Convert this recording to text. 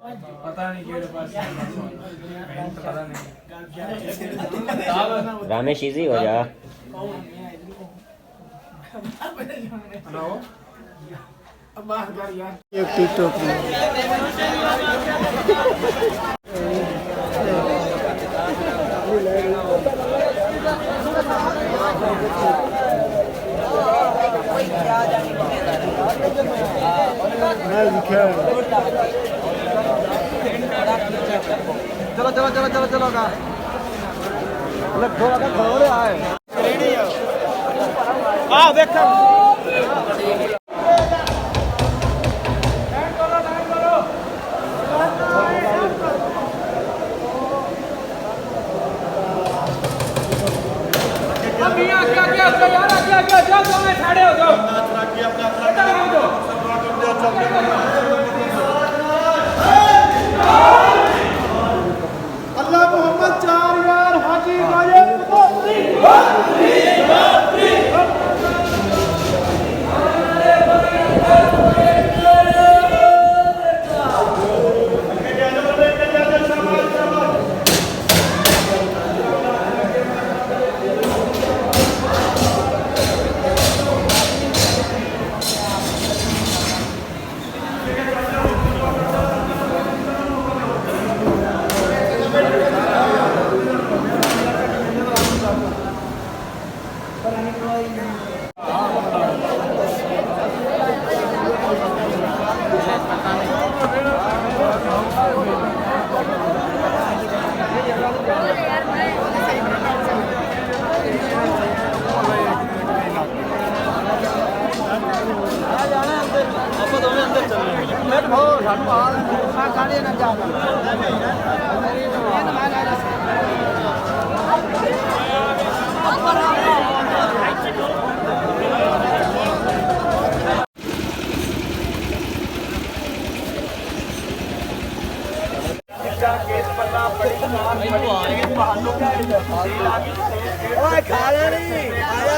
पता नहीं केड़े पास पता नहीं रमेश इजी हो जा। हेलो एक टिकटॉक में चलो चलो चलो चलो चलो का थोड़ा का खड़े आए आ देखो अल्लाह मोहम्मद चार यार हाजी गायब खा ले नहीं आया